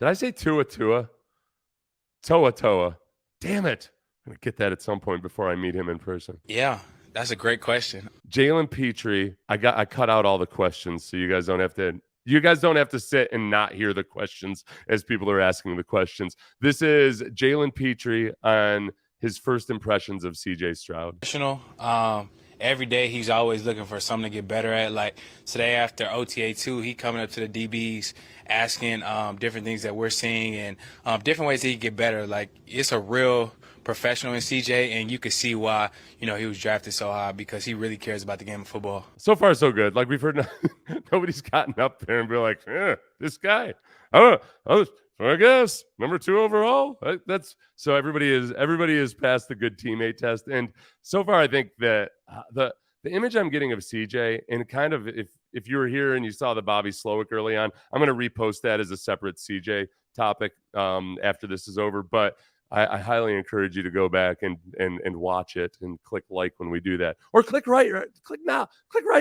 Did I say Tua Tua? Toa Toa. Damn it. I'm going to get that at some point before I meet him in person. Yeah, that's a great question. Jalen Pitre. I cut out all the questions so you guys don't have to sit and not hear the questions as people are asking the questions. This is Jalen Pitre on his first impressions of CJ Stroud. Every day he's always looking for something to get better at. Like today after OTA 2, he coming up to the DBs asking different things that we're seeing and different ways that he can get better. Like it's a real professional in CJ, and you can see why he was drafted so high because he really cares about the game of football. So far, so good. Like we've heard, nobody's gotten up there and be like, this guy. Oh, so I guess number 2 overall. That's so everybody is past the good teammate test, and so far I think that the image I'm getting of CJ, and kind of if you were here and you saw the Bobby Slowick early on, I'm going to repost that as a separate CJ topic after this is over, but. I highly encourage you to go back and watch it and click like when we do that, or click right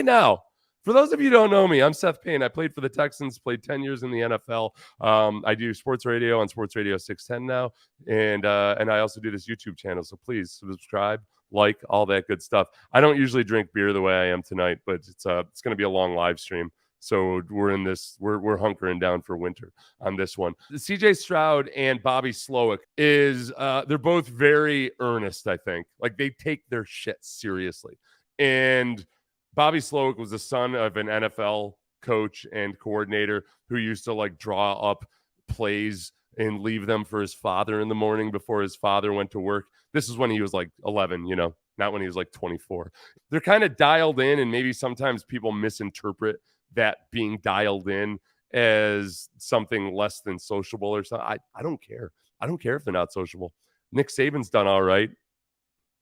now. For those of you who don't know me, I'm Seth Payne. I played for the Texans, played 10 years in the NFL. I do sports radio on Sports Radio 610 now, and I also do this YouTube channel. So please subscribe, like, all that good stuff. I don't usually drink beer the way I am tonight, but it's going to be a long live stream. So we're hunkering down for winter on this one. CJ Stroud and Bobby Slowick they're both very earnest, I think. Like they take their shit seriously. And Bobby Slowick was the son of an NFL coach and coordinator who used to like draw up plays and leave them for his father in the morning before his father went to work. This is when he was like 11, not when he was like 24. They're kind of dialed in, and maybe sometimes people misinterpret that being dialed in as something less than sociable or something. I don't care. I don't care if they're not sociable. Nick Saban's done all right.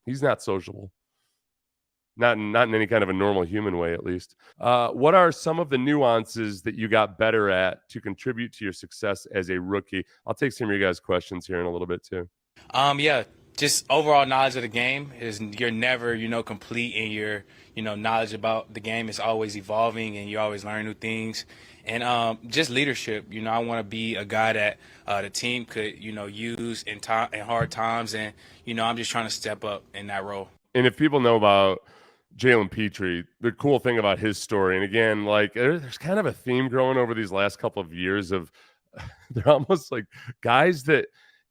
He's not sociable. Not in any kind of a normal human way, at least. What are some of the nuances that you got better at to contribute to your success as a rookie? I'll take some of your guys' questions here in a little bit too. Yeah, just overall knowledge of the game is you're never, complete in your, knowledge about the game. It's always evolving and you always learn new things. And just leadership, I want to be a guy that the team could, use in hard times. And, I'm just trying to step up in that role. And if people know about Jalen Pitre, the cool thing about his story, and again, like there's kind of a theme growing over these last couple of years of they're almost like guys that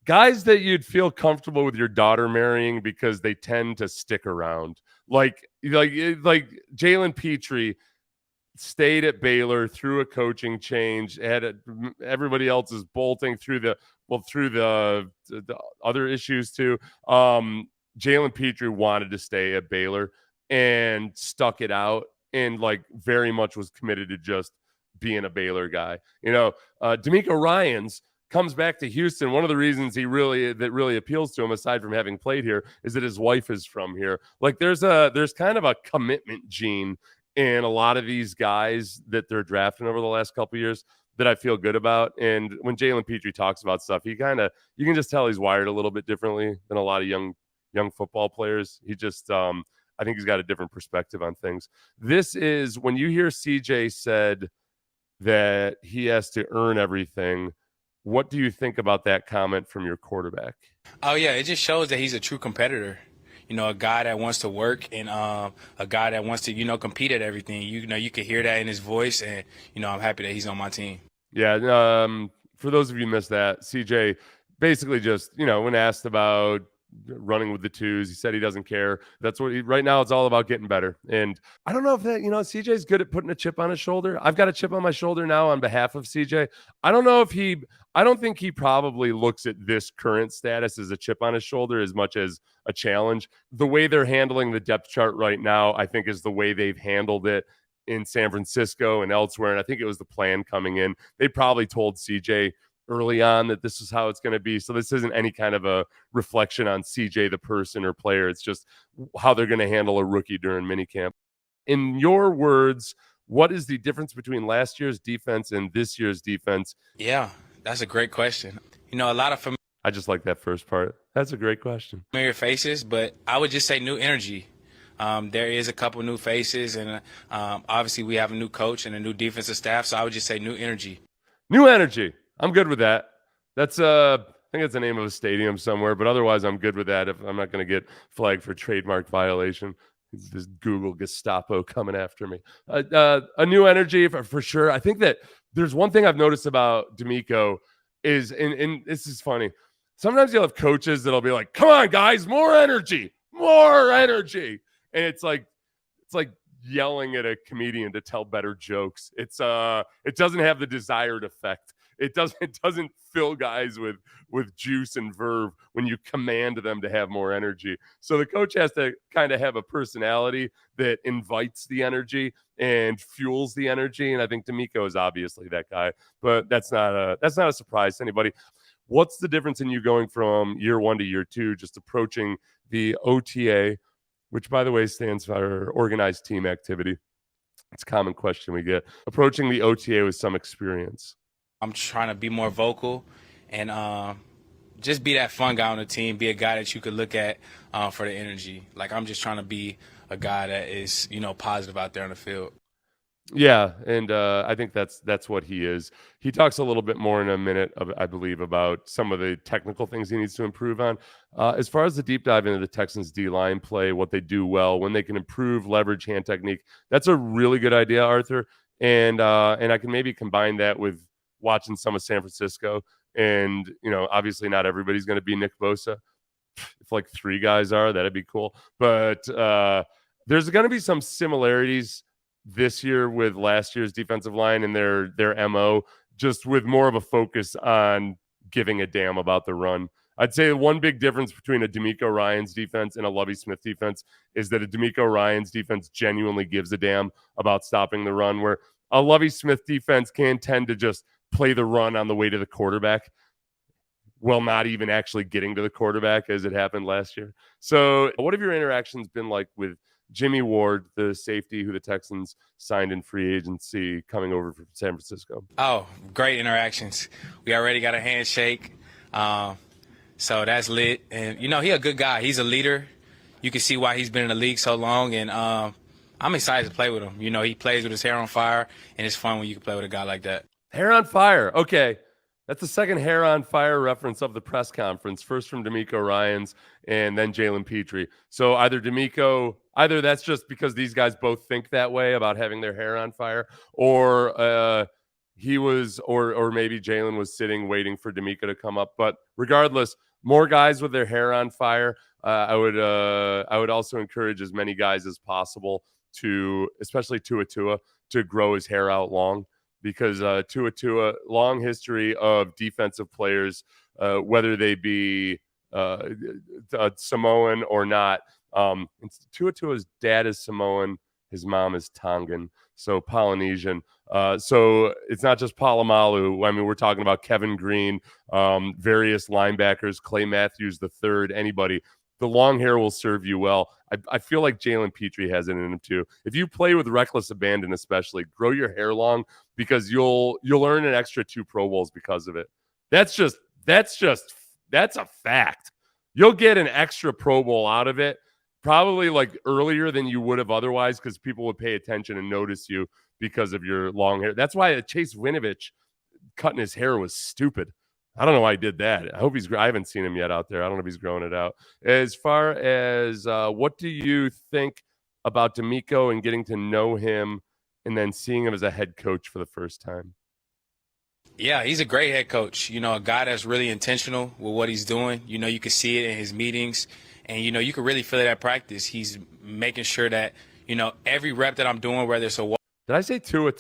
you'd feel comfortable with your daughter marrying because they tend to stick around. Like Jalen Pitre stayed at Baylor through a coaching change, everybody else is bolting through the other issues too. Jalen Pitre wanted to stay at Baylor and stuck it out, and like very much was committed to just being a Baylor guy. D'Amico Ryans comes back to Houston. One of the reasons that really appeals to him, aside from having played here, is that his wife is from here. Like there's kind of a commitment gene in a lot of these guys that they're drafting over the last couple of years that I feel good about. And when Jalen Pitre talks about stuff, you can just tell he's wired a little bit differently than a lot of young football players. He just I think he's got a different perspective on things. This is when you hear CJ said that he has to earn everything. What do you think about that comment from your quarterback? Oh, yeah, it just shows that he's a true competitor. A guy that wants to work and a guy that wants to, compete at everything. You can hear that in his voice, and, I'm happy that he's on my team. Yeah, for those of you who missed that, CJ basically just, when asked about running with the twos, he said he doesn't care. That's what right now it's all about getting better. And I don't know if that, CJ's good at putting a chip on his shoulder. I've got a chip on my shoulder now on behalf of CJ. I don't think he probably looks at this current status as a chip on his shoulder as much as a challenge. The way they're handling the depth chart right now, I think, is the way they've handled it in San Francisco and elsewhere. And I think it was the plan coming in. They probably told CJ early on that this is how it's going to be. So this isn't any kind of a reflection on CJ, the person or player. It's just how they're going to handle a rookie during minicamp. In your words, what is the difference between last year's defense and this year's defense? Yeah, that's a great question. A lot of I just like that first part. That's a great question. Familiar faces, but I would just say new energy. There is a couple new faces, and obviously we have a new coach and a new defensive staff, so I would just say new energy. New energy. I'm good with that. That's I think it's the name of a stadium somewhere, but otherwise I'm good with that. If I'm not going to get flagged for trademark violation, this Google Gestapo coming after me. A new energy for sure. I think that there's one thing I've noticed about D'Amico is, and this is funny. Sometimes you'll have coaches that'll be like, "Come on, guys, more energy, more energy," and it's like yelling at a comedian to tell better jokes. It doesn't have the desired effect. It doesn't fill guys with juice and verve when you command them to have more energy. So the coach has to kind of have a personality that invites the energy and fuels the energy. And I think D'Amico is obviously that guy, but that's not a surprise to anybody. What's the difference in you going from year one to year two, just approaching the OTA, which by the way stands for organized team activity? It's a common question we get. Approaching the OTA with some experience. I'm trying to be more vocal and just be that fun guy on the team, be a guy that you could look at for the energy. Like, I'm just trying to be a guy that is, positive out there on the field. Yeah, and I think that's what he is. He talks a little bit more in a minute, I believe, about some of the technical things he needs to improve on. As far as the deep dive into the Texans' D-line play, what they do well, when they can improve leverage, hand technique, that's a really good idea, Arthur. And I can maybe combine that with watching some of San Francisco. And, obviously not everybody's going to be Nick Bosa. If like three guys are, that'd be cool. But there's going to be some similarities this year with last year's defensive line and their MO, just with more of a focus on giving a damn about the run. I'd say one big difference between a D'Amico Ryans defense and a Lovie Smith defense is that a D'Amico Ryans defense genuinely gives a damn about stopping the run, where a Lovie Smith defense can tend to just play the run on the way to the quarterback, while not even actually getting to the quarterback, as it happened last year. So what have your interactions been like with Jimmie Ward, the safety who the Texans signed in free agency, coming over from San Francisco? Oh, great interactions. We already got a handshake. So that's lit. And, he a good guy. He's a leader. You can see why he's been in the league so long. And I'm excited to play with him. He plays with his hair on fire, and it's fun when you can play with a guy like that. Hair on fire. Okay. That's the second hair on fire reference of the press conference. First from D'Amico Ryans and then Jalen Pitre. So either that's just because these guys both think that way about having their hair on fire, or he was, or maybe Jalen was sitting waiting for D'Amico to come up. But regardless, more guys with their hair on fire. I would also encourage as many guys as possible to, especially Tua, to grow his hair out long. Because Tua, long history of defensive players, whether they be Samoan or not. Tua's dad is Samoan, his mom is Tongan, so Polynesian. So it's not just Palomalu. I mean, we're talking about Kevin Green, various linebackers, Clay Matthews III, anybody. The long hair will serve you well. I feel like Jalen Pitre has it in him too. If you play with reckless abandon, especially, grow your hair long, because you'll earn an extra 2 Pro Bowls because of it. That's a fact. You'll get an extra Pro Bowl out of it, probably like earlier than you would have otherwise, because people would pay attention and notice you because of your long hair. That's why Chase Winovich cutting his hair was stupid. I don't know why he did that. I haven't seen him yet out there. I don't know if he's growing it out. As far as what do you think about D'Amico and getting to know him and then seeing him as a head coach for the first time? Yeah, he's a great head coach. A guy that's really intentional with what he's doing. You can see it in his meetings, and, you can really feel it at practice. He's making sure that, every rep that I'm doing, whether it's a walk. Did I say Tua?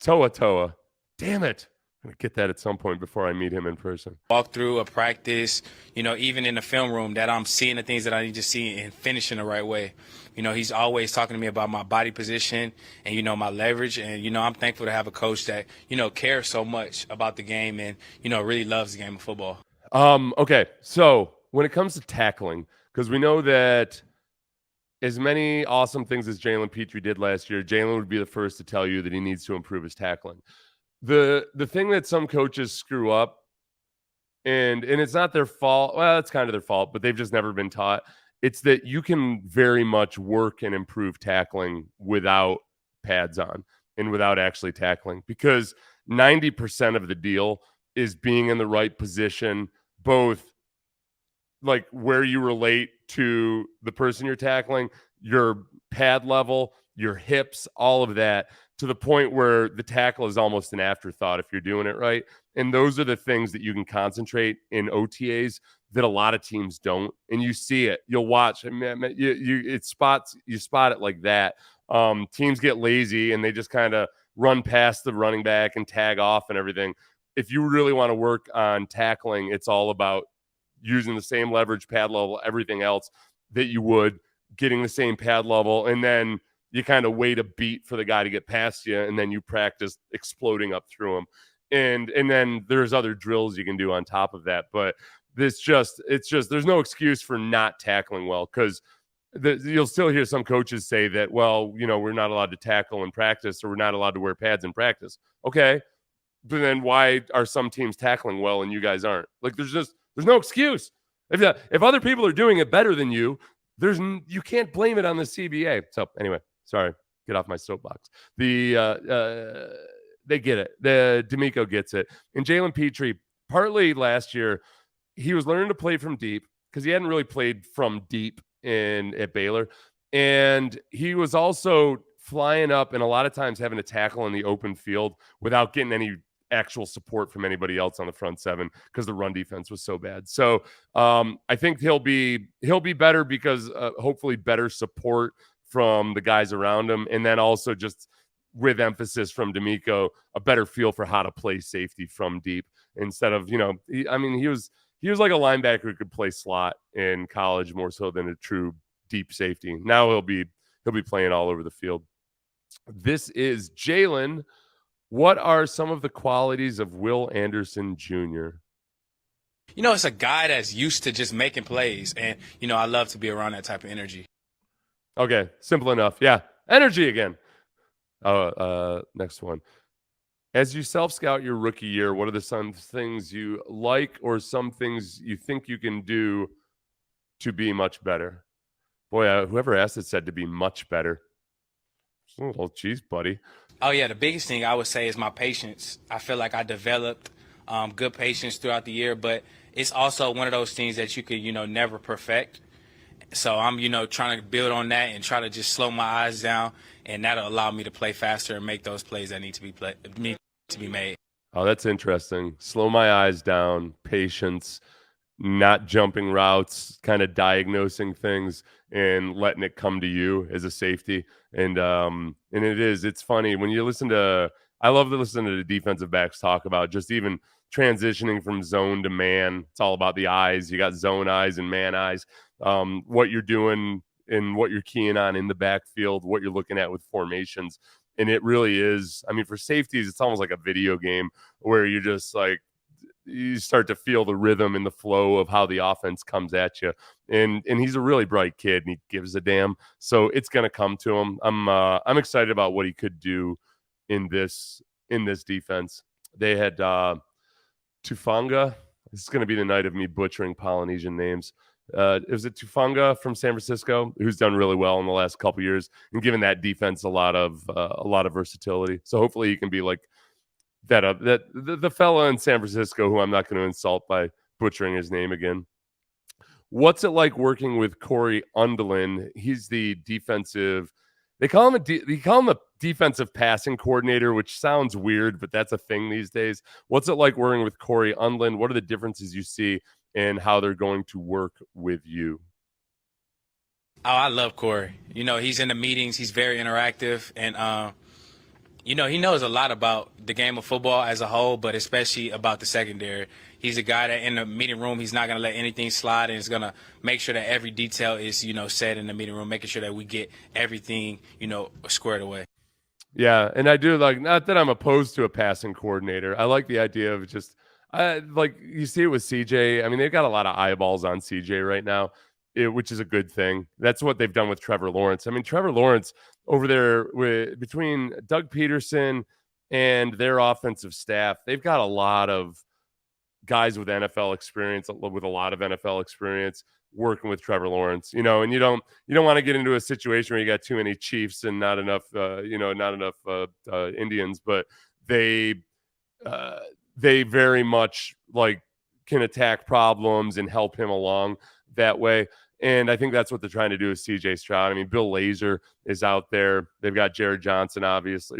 Toa. Damn it. I'm going to get that at some point before I meet him in person. Walk through a practice, even in the film room, that I'm seeing the things that I need to see and finishing the right way. He's always talking to me about my body position and, my leverage. And, I'm thankful to have a coach that, cares so much about the game and, really loves the game of football. Okay, so when it comes to tackling, because we know that as many awesome things as Jalen Pitre did last year, Jalen would be the first to tell you that he needs to improve his tackling. The thing that some coaches screw up, and it's not their fault. Well, it's kind of their fault, but they've just never been taught. It's that you can very much work and improve tackling without pads on and without actually tackling, because 90% of the deal is being in the right position, both like where you relate to the person you're tackling, your pad level, your hips, all of that, to the point where the tackle is almost an afterthought if you're doing it right. And those are the things that you can concentrate in OTAs that a lot of teams don't. And you see it. You'll watch. You spot it like that. Teams get lazy and they just kind of run past the running back and tag off and everything. If you really want to work on tackling, it's all about using the same leverage, pad level, everything else that you would, getting the same pad level, and then you kind of wait a beat for the guy to get past you, and then you practice exploding up through him. And then there's other drills you can do on top of that. But it's just there's no excuse for not tackling well, because you'll still hear some coaches say that, well, we're not allowed to tackle in practice, or we're not allowed to wear pads in practice. Okay, but then why are some teams tackling well and you guys aren't? Like, there's no excuse. If other people are doing it better than you, you can't blame it on the CBA. So anyway, sorry, get off my soapbox. They get it. The D'Amico gets it. And Jalen Pitre, partly last year, he was learning to play from deep because he hadn't really played from deep at Baylor. And he was also flying up and a lot of times having to tackle in the open field without getting any actual support from anybody else on the front seven because the run defense was so bad. So I think he'll be better because hopefully better support from the guys around him, and then also just with emphasis from D'Amico, a better feel for how to play safety from deep instead of he was like a linebacker who could play slot in college more so than a true deep safety. Now he'll be playing all over the field. This is Jalen. What are some of the qualities of Will Anderson Jr.? It's a guy that's used to just making plays, and I love to be around that type of energy. Okay, simple enough. Yeah, energy again. Next one. As you self-scout your rookie year, what are some things you like or some things you think you can do to be much better? Boy, whoever asked it said to be much better. Oh, geez, buddy. Oh, yeah, the biggest thing I would say is my patience. I feel like I developed good patience throughout the year, but it's also one of those things that you could, never perfect. So I'm, trying to build on that and try to just slow my eyes down, and that'll allow me to play faster and make those plays that need to be made. Oh, that's interesting. Slow my eyes down, patience, not jumping routes, kind of diagnosing things and letting it come to you as a safety. And it's funny when you I love to listen to the defensive backs talk about just even transitioning from zone to man. It's all about the eyes. You got zone eyes and man eyes. What you're doing and what you're keying on in the backfield, what you're looking at with formations. And it really is, for safeties, it's almost like a video game where you're just like, you start to feel the rhythm and the flow of how the offense comes at you. And he's a really bright kid and he gives a damn. So it's going to come to him. I'm excited about what he could do in this defense. They had Tufanga. This is going to be the night of me butchering Polynesian names. It was Tufanga from San Francisco, who's done really well in the last couple years and given that defense a lot of versatility. So hopefully he can be like the fella in San Francisco who I'm not going to insult by butchering his name again. What's it like working with Corey Undelin? He's the defensive. They call him a defensive passing coordinator, which sounds weird, but that's a thing these days. What's it like working with Corey Undelin? What are the differences you see and how they're going to work with you? Oh, I love Corey. He's in the meetings. He's very interactive, and he knows a lot about the game of football as a whole, but especially about the secondary. He's a guy that in the meeting room, he's not going to let anything slide, and he's going to make sure that every detail is, said in the meeting room, making sure that we get everything, squared away. Yeah, and I do like, not that I'm opposed to a passing coordinator. I like the idea of just, like you see it with CJ. They've got a lot of eyeballs on CJ right now, which is a good thing. That's what they've done with Trevor Lawrence. Trevor Lawrence over there between Doug Peterson and their offensive staff, they've got a lot of guys with NFL experience, with a lot of NFL experience working with Trevor Lawrence, and you don't want to get into a situation where you got too many Chiefs and not enough Indians, but they very much like can attack problems and help him along that way. And I think that's what they're trying to do with CJ Stroud. I mean, Bill Lazor is out there. They've got Gerard Johnson, obviously,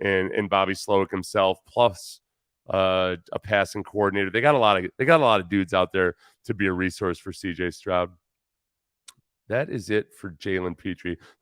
and Bobby Slowick himself, plus a passing coordinator. They got a lot of dudes out there to be a resource for CJ Stroud. That is it for Jalen Pitre.